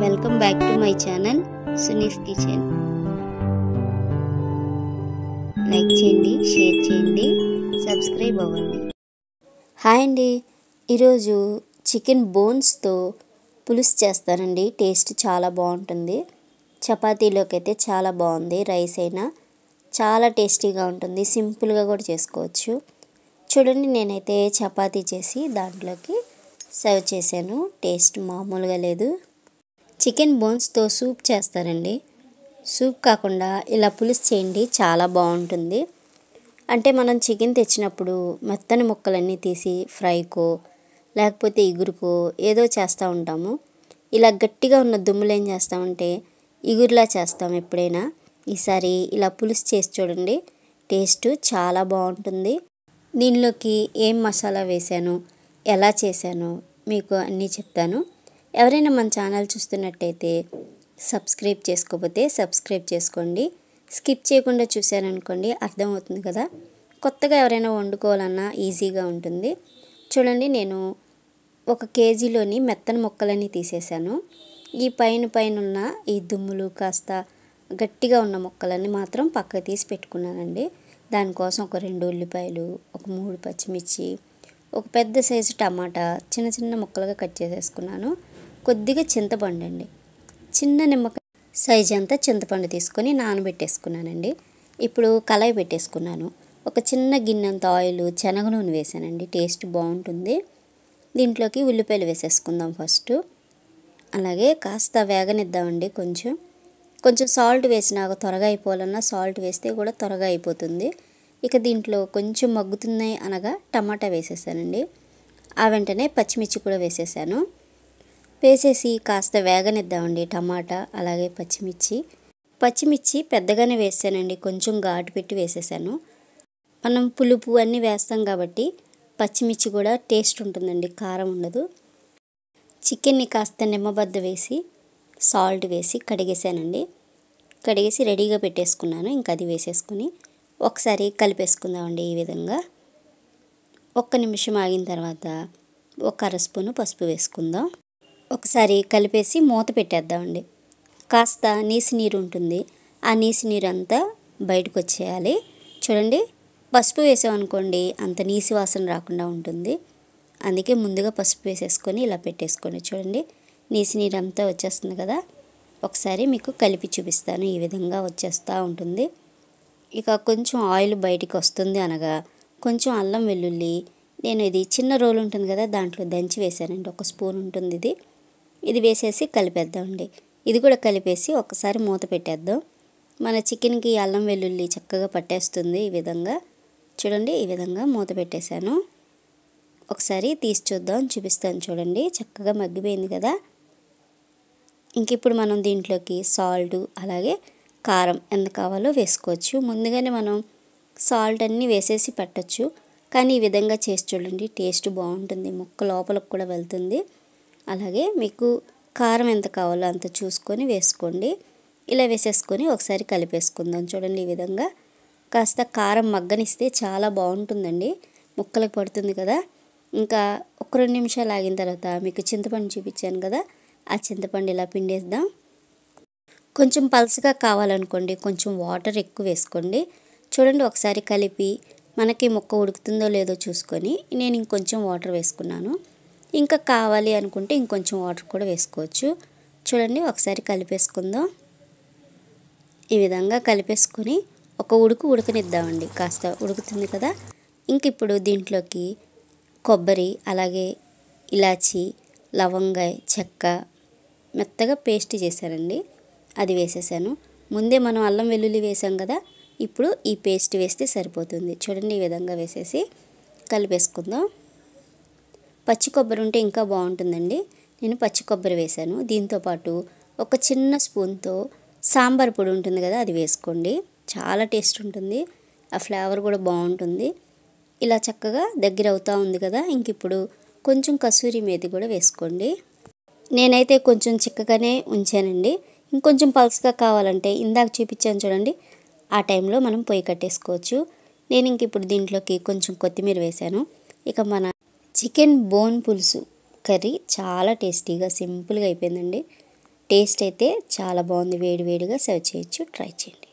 Welcome back to my channel Suni's kitchen. Like చేయండి, share చేయండి, subscribe అవ్వండి. హాయ్ అండి, ఈరోజు చికెన్ బోన్స్తో పులుసు చేస్తానండి. టేస్ట్ చాలా బాగుంటుంది. చపాతీలోకి అయితే చాలా బాగుంది. రైస్ అయినా చాలా టేస్టీగా ఉంటుంది. సింపుల్గా కూడా చేసుకోవచ్చు. చూడండి, నేనైతే చపాతీ చేసి దాంట్లోకి సర్వ్ చేశాను. టేస్ట్ మామూలుగా లేదు. చికెన్ బోన్స్తో సూప్ చేస్తారండి. సూప్ కాకుండా ఇలా పులుసు చేయండి, చాలా బాగుంటుంది. అంటే మనం చికెన్ తెచ్చినప్పుడు మెత్తని ముక్కలన్నీ తీసి ఫ్రైకో లేకపోతే ఇగురుకో ఏదో చేస్తూ ఉంటాము. ఇలా గట్టిగా ఉన్న దుమ్ములు ఏం చేస్తామంటే ఇగురులా చేస్తాం ఎప్పుడైనా. ఈసారి ఇలా పులుసు చేసి చూడండి, టేస్ట్ చాలా బాగుంటుంది. దీనిలోకి ఏం మసాలా వేసాను, ఎలా చేశాను మీకు అన్నీ చెప్తాను. ఎవరైనా మన ఛానల్ చూస్తున్నట్టయితే సబ్స్క్రైబ్ చేసుకోకపోతే సబ్స్క్రైబ్ చేసుకోండి. స్కిప్ చేయకుండా చూశారనుకోండి, అర్థమవుతుంది కదా. కొత్తగా ఎవరైనా వండుకోవాలన్నా ఈజీగా ఉంటుంది. చూడండి, నేను 1 కేజీలోని మెత్తని ముక్కలన్నీ తీసేసాను. ఈ పైన ఉన్న ఈ దుమ్ములు కాస్త గట్టిగా ఉన్న ముక్కలన్నీ మాత్రం పక్కకు తీసి పెట్టుకున్నానండి. దానికోసం ఒక 2 ఉల్లిపాయలు, ఒక 3 పచ్చిమిర్చి, ఒక పెద్ద సైజు టమాటా చిన్న చిన్న ముక్కలుగా కట్ చేసేసుకున్నాను. కొద్దిగా చింతపండు అండి, చిన్న నిమ్మకాయ సైజ్ అంతా చింతపండు తీసుకొని నానబెట్టేసుకున్నానండి. ఇప్పుడు కళాయి పెట్టేసుకున్నాను. ఒక చిన్న గిన్నెంత ఆయిల్, శనగ నూనె వేసానండి. టేస్ట్ బాగుంటుంది. దీంట్లోకి ఉల్లిపాయలు వేసేసుకుందాం ఫస్ట్. అలాగే కాస్త వేగనిద్దామండి. కొంచెం సాల్ట్ వేసినాక త్వరగా అయిపోవాలన్నా సాల్ట్ వేస్తే కూడా త్వరగా అయిపోతుంది. ఇక దీంట్లో కొంచెం మగ్గుతున్నాయి అనగా టమాటా వేసేసానండి. ఆ వెంటనే పచ్చిమిర్చి కూడా వేసేసి కాస్త వేగనిద్దామండి. టమాటా అలాగే పచ్చిమిర్చి పెద్దగానే వేసానండి. కొంచెం ఘాటు పెట్టి వేసేసాను. మనం పులుపు అన్నీ వేస్తాం కాబట్టి పచ్చిమిర్చి కూడా టేస్ట్ ఉంటుందండి, కారం ఉండదు. చికెన్ని కాస్త నిమ్మబద్ద వేసి సాల్ట్ వేసి కడిగేసానండి. కడిగేసి రెడీగా పెట్టేసుకున్నాను. ఇంకా అది వేసేసుకుని ఒకసారి కలిపేసుకుందామండి. ఈ విధంగా 1 నిమిషం ఆగిన తర్వాత 1 అర స్పూను పసుపు వేసుకుందాం. ఒకసారి కలిపేసి మూత పెట్టేద్దామండి. కాస్త నీసి నీరు ఉంటుంది, ఆ నీసి నీరు అంతా బయటకు వచ్చేయాలి. చూడండి, పసుపు వేసామనుకోండి అంత నీసి వాసన రాకుండా ఉంటుంది. అందుకే ముందుగా పసుపు వేసేసుకొని ఇలా పెట్టేసుకోండి. చూడండి, నీసి నీరు అంతా వచ్చేస్తుంది కదా. ఒకసారి మీకు కలిపి చూపిస్తాను. ఈ విధంగా వచ్చేస్తూ ఉంటుంది. ఇక కొంచెం ఆయిల్ బయటికి వస్తుంది అనగా కొంచెం అల్లం వెల్లుల్లి, నేను ఇది చిన్న రోలు ఉంటుంది కదా దాంట్లో దంచి వేసానండి. 1 స్పూన్ ఉంటుంది. ఇది వేసేసి కలిపేద్దామండి. ఇది కూడా కలిపేసి ఒకసారి మూత పెట్టేద్దాం. మన చికెన్కి అల్లం వెల్లుల్లి చక్కగా పట్టేస్తుంది. ఈ విధంగా చూడండి, ఈ విధంగా మూత పెట్టేశాను. ఒకసారి తీసి చూపిస్తాను. చూడండి, చక్కగా మగ్గిపోయింది కదా. ఇంక ఇప్పుడు మనం దీంట్లోకి సాల్ట్ అలాగే కారం ఎంత కావాలో వేసుకోవచ్చు. ముందుగానే మనం సాల్ట్ అన్నీ వేసేసి పెట్టచ్చు, కానీ ఈ విధంగా చేసి చూడండి, టేస్ట్ బాగుంటుంది. ముక్క లోపలికి కూడా వెళ్తుంది. అలాగే మీకు కారం ఎంత కావాలో అంత చూసుకొని వేసుకోండి. ఇలా వేసేసుకొని ఒకసారి కలిపేసుకుందాం. చూడండి, ఈ విధంగా కాస్త కారం మగ్గనిస్తే చాలా బాగుంటుందండి. ముక్కలకు పడుతుంది కదా. ఇంకా 1-2 నిమిషాలు ఆగిన తర్వాత మీకు చింతపండు చూపించాను కదా, ఆ చింతపండు ఇలా పిండేద్దాం. కొంచెం పలసగా కావాలనుకోండి కొంచెం వాటర్ ఎక్కువ వేసుకోండి. చూడండి, ఒకసారి కలిపి మనకి ముక్క ఉడుకుతుందో లేదో చూసుకొని నేను ఇంకొంచెం వాటర్ వేసుకున్నాను. ఇంకా కావాలి అనుకుంటే ఇంకొంచెం వాటర్ కూడా వేసుకోవచ్చు. చూడండి, ఒకసారి కలిపేసుకుందాం. ఈ విధంగా కలిపేసుకొని ఒక ఉడకనిద్దామండి. కాస్త ఉడుకుతుంది కదా. ఇంక ఇప్పుడు దీంట్లోకి కొబ్బరి అలాగే ఇలాచి, లవంగాయ, చెక్క మెత్తగా పేస్ట్ చేశానండి. అది వేసేసాను. ముందే మనం అల్లం వెల్లుల్లి వేసాం కదా, ఇప్పుడు ఈ పేస్ట్ వేస్తే సరిపోతుంది. చూడండి, ఈ విధంగా వేసేసి కలిపేసుకుందాం. పచ్చి కొబ్బరి ఉంటే ఇంకా బాగుంటుందండి. నేను పచ్చి కొబ్బరి వేసాను. దీంతోపాటు ఒక చిన్న స్పూన్తో సాంబార్ పొడి ఉంటుంది కదా, అది వేసుకోండి. చాలా టేస్ట్ ఉంటుంది. ఆ ఫ్లేవర్ కూడా బాగుంటుంది. ఇలా చక్కగా దగ్గర అవుతూ ఉంది కదా. ఇంక ఇప్పుడు కొంచెం కసూరి మేతి కూడా వేసుకోండి. నేనైతే కొంచెం చిక్కగానే ఉంచానండి. ఇంకొంచెం పల్స్గా కావాలంటే ఇందాక చూపించాను చూడండి, ఆ టైంలో మనం పొయ్యి కట్టేసుకోవచ్చు. నేను ఇంక ఇప్పుడు దీంట్లోకి కొంచెం కొత్తిమీర వేసాను. ఇక మన చికెన్ బోన్ పులుసు కర్రీ చాలా టేస్టీగా సింపుల్గా అయిపోయిందండి. టేస్ట్ అయితే చాలా బాగుంది. వేడి వేడిగా సర్వ్ చేయొచ్చు. ట్రై చేయండి.